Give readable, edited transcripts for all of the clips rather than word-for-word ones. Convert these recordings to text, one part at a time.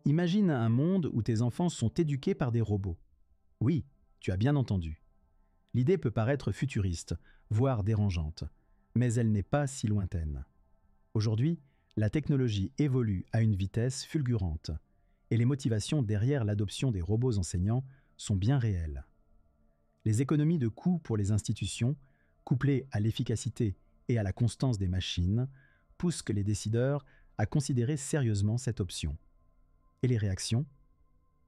Imagine un monde où tes enfants sont éduqués par des robots. Oui, tu as bien entendu. L'idée peut paraître futuriste, voire dérangeante, mais elle n'est pas si lointaine. Aujourd'hui, la technologie évolue à une vitesse fulgurante, et les motivations derrière l'adoption des robots enseignants sont bien réelles. Les économies de coûts pour les institutions, couplées à l'efficacité et à la constance des machines, poussent les décideurs à considérer sérieusement cette option. Et les réactions ?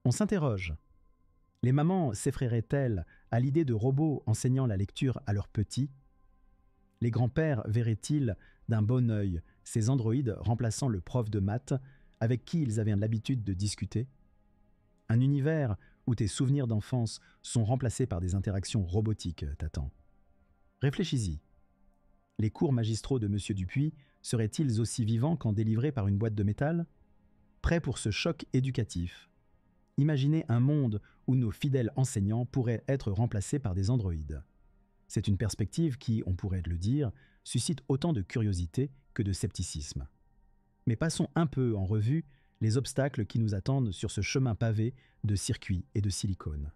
On s'interroge. Les mamans s'effraieraient-elles à l'idée de robots enseignant la lecture à leurs petits ? Les grands-pères verraient-ils d'un bon œil ces androïdes remplaçant le prof de maths avec qui ils avaient l'habitude de discuter ? Un univers où tes souvenirs d'enfance sont remplacés par des interactions robotiques t'attend. Réfléchis-y. Les cours magistraux de M. Dupuis seraient-ils aussi vivants quand délivrés par une boîte de métal ? Prêts pour ce choc éducatif. Imaginez un monde où nos fidèles enseignants pourraient être remplacés par des androïdes. C'est une perspective qui, on pourrait le dire, suscite autant de curiosité que de scepticisme. Mais passons un peu en revue les obstacles qui nous attendent sur ce chemin pavé de circuits et de silicone.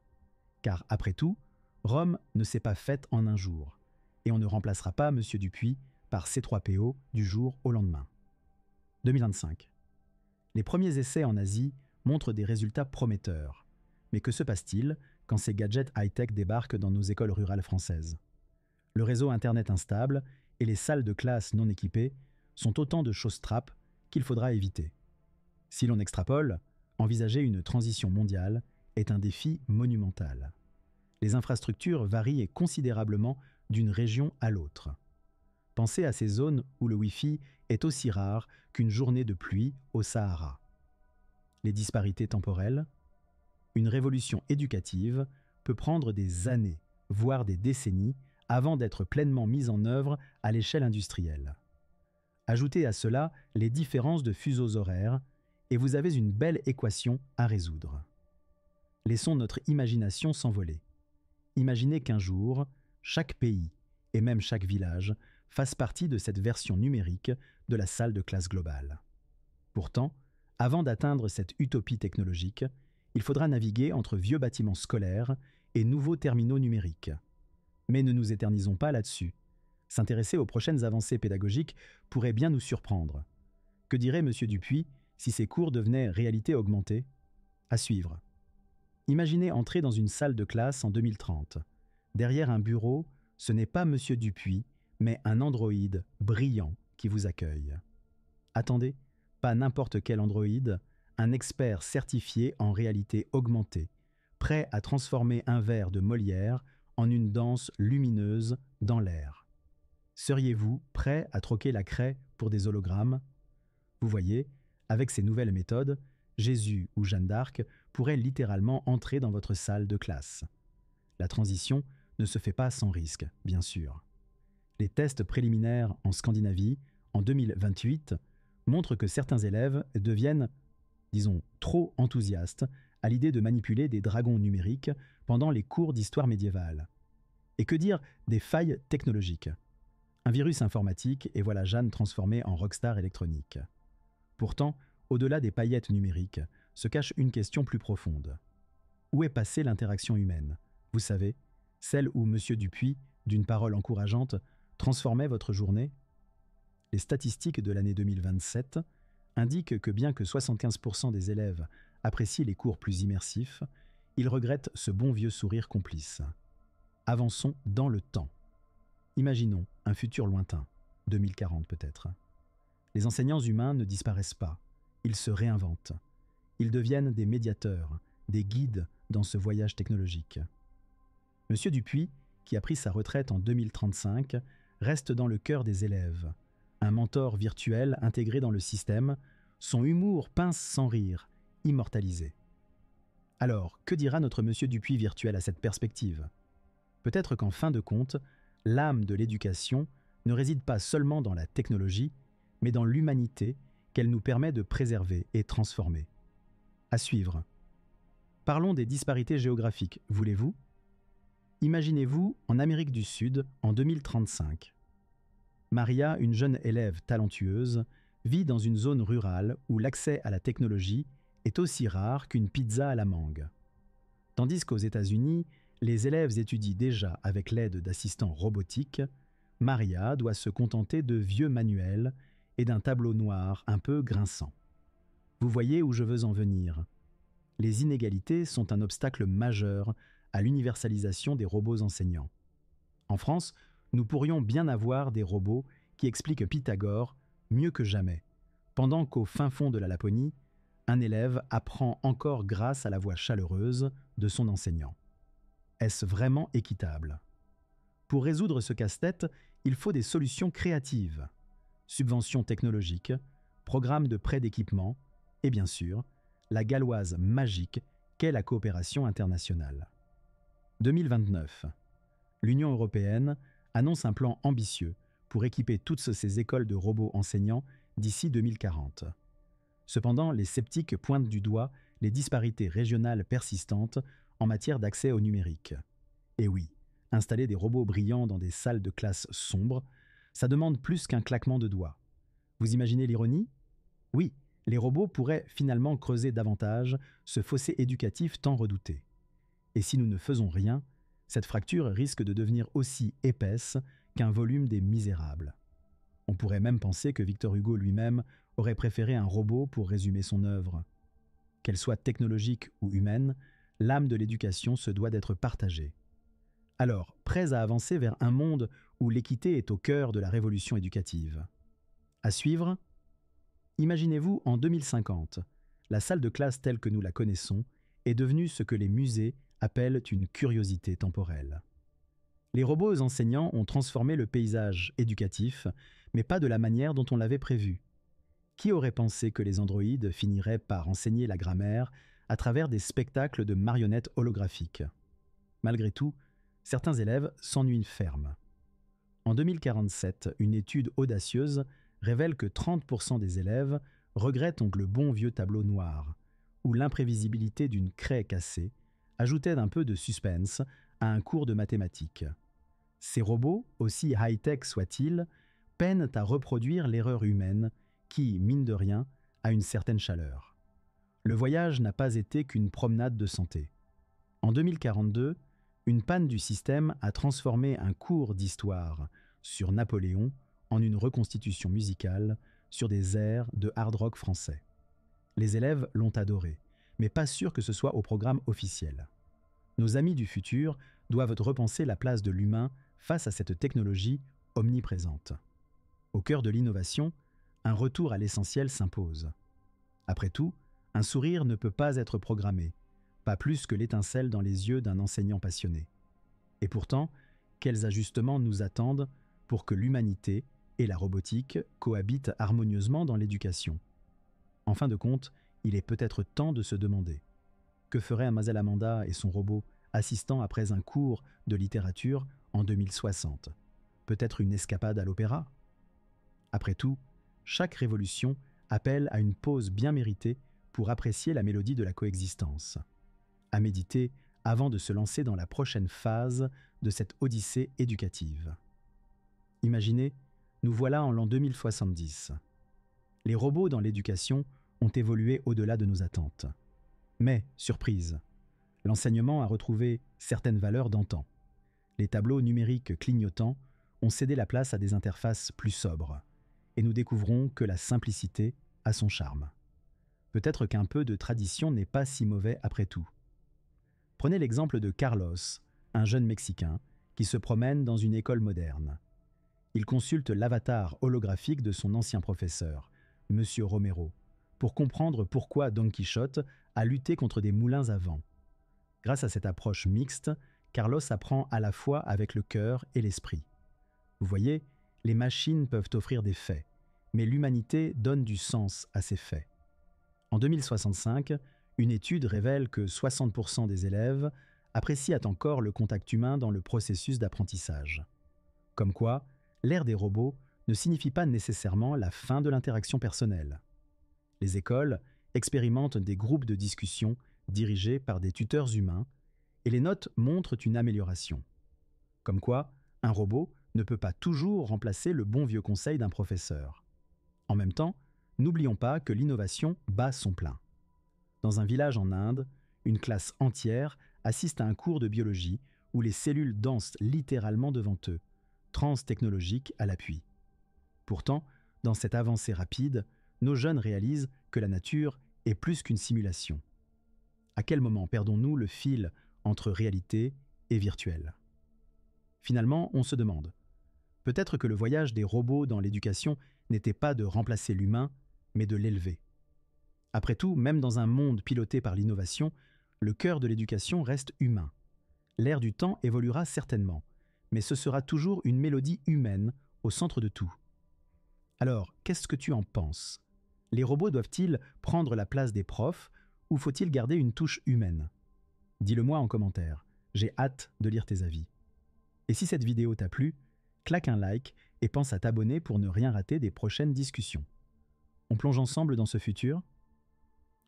Car après tout, Rome ne s'est pas faite en un jour, et on ne remplacera pas M. Dupuis par C3PO du jour au lendemain. 2025. Les premiers essais en Asie montrent des résultats prometteurs. Mais que se passe-t-il quand ces gadgets high-tech débarquent dans nos écoles rurales françaises ? Le réseau Internet instable et les salles de classe non équipées sont autant de choses trappes qu'il faudra éviter. Si l'on extrapole, envisager une transition mondiale est un défi monumental. Les infrastructures varient considérablement d'une région à l'autre. Pensez à ces zones où le Wi-Fi est aussi rare qu'une journée de pluie au Sahara. Les disparités temporelles ? Une révolution éducative peut prendre des années, voire des décennies, avant d'être pleinement mise en œuvre à l'échelle industrielle. Ajoutez à cela les différences de fuseaux horaires, et vous avez une belle équation à résoudre. Laissons notre imagination s'envoler. Imaginez qu'un jour, chaque pays, et même chaque village, fasse partie de cette version numérique de la salle de classe globale. Pourtant, avant d'atteindre cette utopie technologique, il faudra naviguer entre vieux bâtiments scolaires et nouveaux terminaux numériques. Mais ne nous éternisons pas là-dessus. S'intéresser aux prochaines avancées pédagogiques pourrait bien nous surprendre. Que dirait M. Dupuis si ces cours devenaient réalité augmentée ? À suivre. Imaginez entrer dans une salle de classe en 2030. Derrière un bureau, ce n'est pas M. Dupuis, mais un androïde brillant qui vous accueille. Attendez, pas n'importe quel androïde, un expert certifié en réalité augmentée, prêt à transformer un vers de Molière en une danse lumineuse dans l'air. Seriez-vous prêt à troquer la craie pour des hologrammes ? Vous voyez, avec ces nouvelles méthodes, Jésus ou Jeanne d'Arc pourraient littéralement entrer dans votre salle de classe. La transition ne se fait pas sans risque, bien sûr. Les tests préliminaires en Scandinavie, en 2028, montrent que certains élèves deviennent, disons, trop enthousiastes à l'idée de manipuler des dragons numériques pendant les cours d'histoire médiévale. Et que dire des failles technologiques ? Un virus informatique et voilà Jeanne transformée en rockstar électronique. Pourtant, au-delà des paillettes numériques, se cache une question plus profonde. Où est passée l'interaction humaine ? Vous savez, celle où M. Dupuis, d'une parole encourageante, transformait votre journée ? Les statistiques de l'année 2027 indiquent que bien que 75% des élèves apprécient les cours plus immersifs, ils regrettent ce bon vieux sourire complice. Avançons dans le temps. Imaginons un futur lointain, 2040 peut-être. Les enseignants humains ne disparaissent pas, ils se réinventent. Ils deviennent des médiateurs, des guides dans ce voyage technologique. Monsieur Dupuis, qui a pris sa retraite en 2035, reste dans le cœur des élèves. Un mentor virtuel intégré dans le système, son humour pince sans rire, immortalisé. Alors, que dira notre Monsieur Dupuis virtuel à cette perspective ? Peut-être qu'en fin de compte, l'âme de l'éducation ne réside pas seulement dans la technologie, mais dans l'humanité qu'elle nous permet de préserver et transformer. À suivre. Parlons des disparités géographiques, voulez-vous ? Imaginez-vous en Amérique du Sud en 2035. Maria, une jeune élève talentueuse, vit dans une zone rurale où l'accès à la technologie est aussi rare qu'une pizza à la mangue. Tandis qu'aux États-Unis, les élèves étudient déjà avec l'aide d'assistants robotiques, Maria doit se contenter de vieux manuels et d'un tableau noir un peu grinçant. Vous voyez où je veux en venir. Les inégalités sont un obstacle majeur à l'universalisation des robots enseignants. En France, nous pourrions bien avoir des robots qui expliquent Pythagore mieux que jamais, pendant qu'au fin fond de la Laponie, un élève apprend encore grâce à la voix chaleureuse de son enseignant. Est-ce vraiment équitable ? Pour résoudre ce casse-tête, il faut des solutions créatives. Subventions technologiques, programmes de prêt d'équipement et bien sûr, la galloise magique qu'est la coopération internationale. 2029. L'Union européenne annonce un plan ambitieux pour équiper toutes ces écoles de robots enseignants d'ici 2040. Cependant, les sceptiques pointent du doigt les disparités régionales persistantes en matière d'accès au numérique. Et oui, installer des robots brillants dans des salles de classe sombres, ça demande plus qu'un claquement de doigts. Vous imaginez l'ironie ? Oui, les robots pourraient finalement creuser davantage ce fossé éducatif tant redouté. Et si nous ne faisons rien, cette fracture risque de devenir aussi épaisse qu'un volume des Misérables. On pourrait même penser que Victor Hugo lui-même aurait préféré un robot pour résumer son œuvre. Qu'elle soit technologique ou humaine, l'âme de l'éducation se doit d'être partagée. Alors, prêts à avancer vers un monde où l'équité est au cœur de la révolution éducative. À suivre ? Imaginez-vous en 2050, la salle de classe telle que nous la connaissons est devenue ce que les musées appellent une curiosité temporelle. Les robots enseignants ont transformé le paysage éducatif, mais pas de la manière dont on l'avait prévu. Qui aurait pensé que les androïdes finiraient par enseigner la grammaire à travers des spectacles de marionnettes holographiques ? Malgré tout, certains élèves s'ennuient ferme. En 2047, une étude audacieuse révèle que 30% des élèves regrettent le bon vieux tableau noir, où l'imprévisibilité d'une craie cassée ajoutait un peu de suspense à un cours de mathématiques. Ces robots, aussi high-tech soient-ils, peinent à reproduire l'erreur humaine qui, mine de rien, a une certaine chaleur. Le voyage n'a pas été qu'une promenade de santé. En 2042, une panne du système a transformé un cours d'histoire sur Napoléon en une reconstitution musicale sur des airs de hard rock français. Les élèves l'ont adoré, mais pas sûr que ce soit au programme officiel. Nos amis du futur doivent repenser la place de l'humain face à cette technologie omniprésente. Au cœur de l'innovation, un retour à l'essentiel s'impose. Après tout, un sourire ne peut pas être programmé, pas plus que l'étincelle dans les yeux d'un enseignant passionné. Et pourtant, quels ajustements nous attendent pour que l'humanité et la robotique cohabitent harmonieusement dans l'éducation ? En fin de compte, il est peut-être temps de se demander que ferait Mlle Amanda et son robot assistant après un cours de littérature en 2060 ? Peut-être une escapade à l'opéra ? Après tout, chaque révolution appelle à une pause bien méritée pour apprécier la mélodie de la coexistence. À méditer avant de se lancer dans la prochaine phase de cette odyssée éducative. Imaginez, nous voilà en l'an 2070. Les robots dans l'éducation ont évolué au-delà de nos attentes. Mais, surprise, l'enseignement a retrouvé certaines valeurs d'antan. Les tableaux numériques clignotants ont cédé la place à des interfaces plus sobres, et nous découvrons que la simplicité a son charme. Peut-être qu'un peu de tradition n'est pas si mauvais après tout. Prenez l'exemple de Carlos, un jeune Mexicain, qui se promène dans une école moderne. Il consulte l'avatar holographique de son ancien professeur, Monsieur Romero, pour comprendre pourquoi Don Quichotte a lutté contre des moulins à vent. Grâce à cette approche mixte, Carlos apprend à la fois avec le cœur et l'esprit. Vous voyez, les machines peuvent offrir des faits, mais l'humanité donne du sens à ces faits. En 2065, une étude révèle que 60% des élèves apprécient encore le contact humain dans le processus d'apprentissage. Comme quoi, l'ère des robots ne signifie pas nécessairement la fin de l'interaction personnelle. Les écoles expérimentent des groupes de discussion dirigés par des tuteurs humains et les notes montrent une amélioration. Comme quoi, un robot ne peut pas toujours remplacer le bon vieux conseil d'un professeur. En même temps, n'oublions pas que l'innovation bat son plein. Dans un village en Inde, une classe entière assiste à un cours de biologie où les cellules dansent littéralement devant eux, transe technologique à l'appui. Pourtant, dans cette avancée rapide, nos jeunes réalisent que la nature est plus qu'une simulation. À quel moment perdons-nous le fil entre réalité et virtuel ? Finalement, on se demande, peut-être que le voyage des robots dans l'éducation n'était pas de remplacer l'humain, mais de l'élever. Après tout, même dans un monde piloté par l'innovation, le cœur de l'éducation reste humain. L'ère du temps évoluera certainement, mais ce sera toujours une mélodie humaine au centre de tout. Alors, qu'est-ce que tu en penses ? Les robots doivent-ils prendre la place des profs ou faut-il garder une touche humaine ? Dis-le-moi en commentaire, j'ai hâte de lire tes avis. Et si cette vidéo t'a plu, claque un like et pense à t'abonner pour ne rien rater des prochaines discussions. On plonge ensemble dans ce futur ?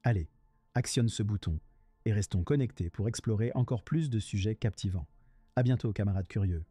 Allez, actionne ce bouton et restons connectés pour explorer encore plus de sujets captivants. À bientôt, camarades curieux.